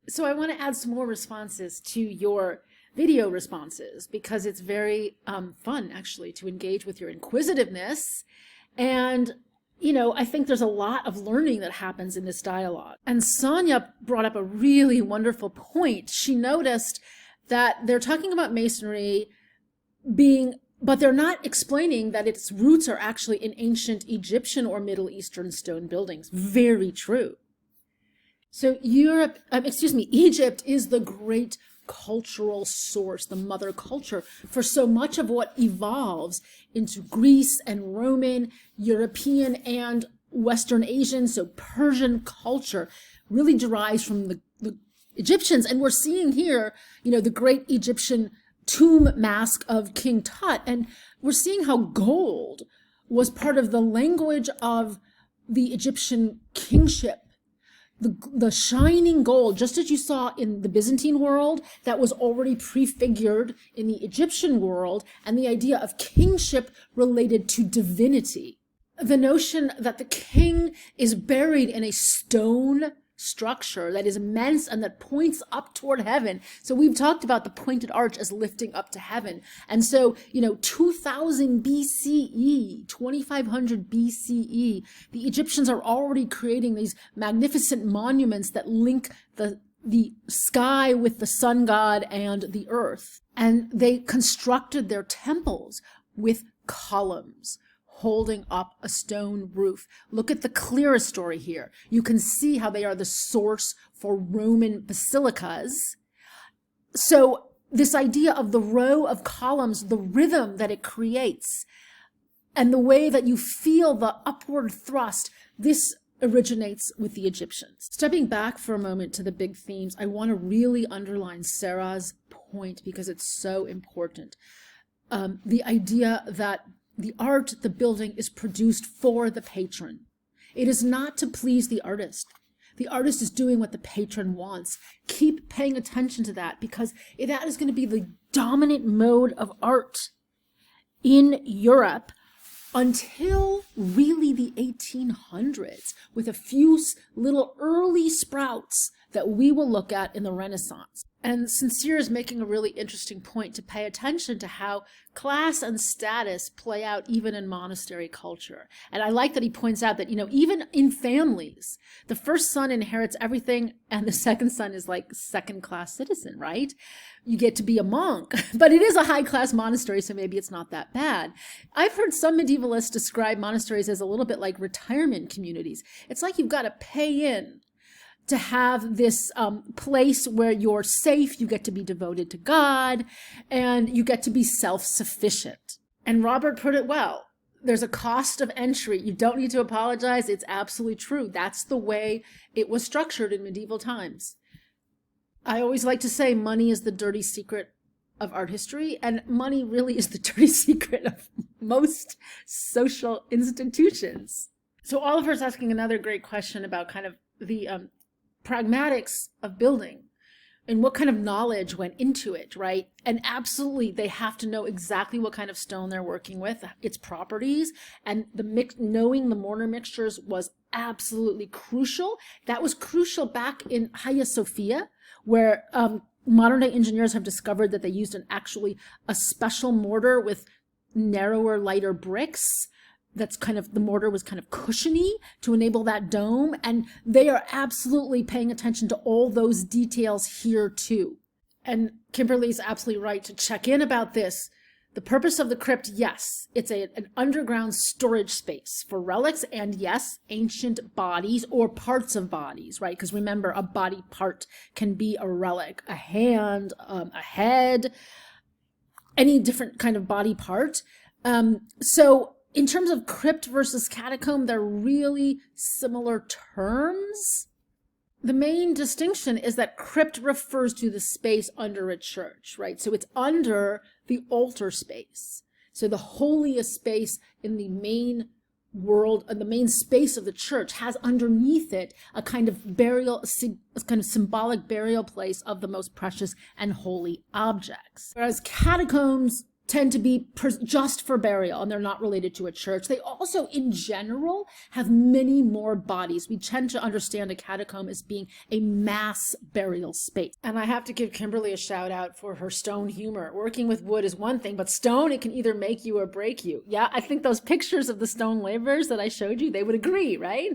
So I want to add some more responses to your video responses because it's very fun actually to engage with your inquisitiveness. And, I think there's a lot of learning that happens in this dialogue. And Sonia brought up a really wonderful point. She noticed that they're talking about masonry but they're not explaining that its roots are actually in ancient Egyptian or Middle Eastern stone buildings. Very true. So Egypt is the great cultural source, the mother culture for so much of what evolves into Greece and Roman, European, and Western Asian, so Persian culture really derives from the Egyptians. And we're seeing here, the great Egyptian tomb mask of King Tut, and we're seeing how gold was part of the language of the Egyptian kingship. The shining gold, just as you saw in the Byzantine world, that was already prefigured in the Egyptian world, and the idea of kingship related to divinity. The notion that the king is buried in a stone structure that is immense and that points up toward heaven. So we've talked about the pointed arch as lifting up to heaven. And so, 2000 BCE, 2500 BCE, the Egyptians are already creating these magnificent monuments that link the sky with the sun god and the earth. And they constructed their temples with columns holding up a stone roof. Look at the clearest story here. You can see how they are the source for Roman basilicas. So this idea of the row of columns, the rhythm that it creates, and the way that you feel the upward thrust, this originates with the Egyptians. Stepping back for a moment to the big themes, I want to really underline Sarah's point because it's so important. The idea that the art, the building, is produced for the patron. It is not to please the artist. The artist is doing what the patron wants. Keep paying attention to that because that is going to be the dominant mode of art in Europe until really the 1800s, with a few little early sprouts that we will look at in the Renaissance. And Sincere is making a really interesting point to pay attention to how class and status play out even in monastery culture. And I like that he points out that, even in families, the first son inherits everything and the second son is like second-class citizen, right? You get to be a monk, but it is a high-class monastery, so maybe it's not that bad. I've heard some medievalists describe monasteries as a little bit like retirement communities. It's like you've got to pay in to have this place where you're safe, you get to be devoted to God, and you get to be self-sufficient. And Robert put it well. There's a cost of entry. You don't need to apologize. It's absolutely true. That's the way it was structured in medieval times. I always like to say money is the dirty secret of art history, and money really is the dirty secret of most social institutions. So Oliver's asking another great question about kind of the pragmatics of building and what kind of knowledge went into it, right? And absolutely, they have to know exactly what kind of stone they're working with, its properties, and knowing the mortar mixtures was absolutely crucial. That was crucial back in Hagia Sophia, where modern day engineers have discovered that they used actually a special mortar with narrower, lighter bricks. The mortar was kind of cushiony to enable that dome. And they are absolutely paying attention to all those details here too. And Kimberly's absolutely right to check in about this. The purpose of the crypt, yes, it's an underground storage space for relics and yes, ancient bodies or parts of bodies, right? Because remember, a body part can be a relic, a hand, a head, any different kind of body part. So in terms of crypt versus catacomb, they're really similar terms. The main distinction is that crypt refers to the space under a church, right? So it's under the altar space. So the holiest space in the main world, the main space of the church has underneath it a kind of symbolic burial place of the most precious and holy objects. Whereas catacombs tend to be just for burial, and they're not related to a church. They also, in general, have many more bodies. We tend to understand a catacomb as being a mass burial space. And I have to give Kimberly a shout out for her stone humor. Working with wood is one thing, but stone, it can either make you or break you. Yeah, I think those pictures of the stone laborers that I showed you, they would agree, right?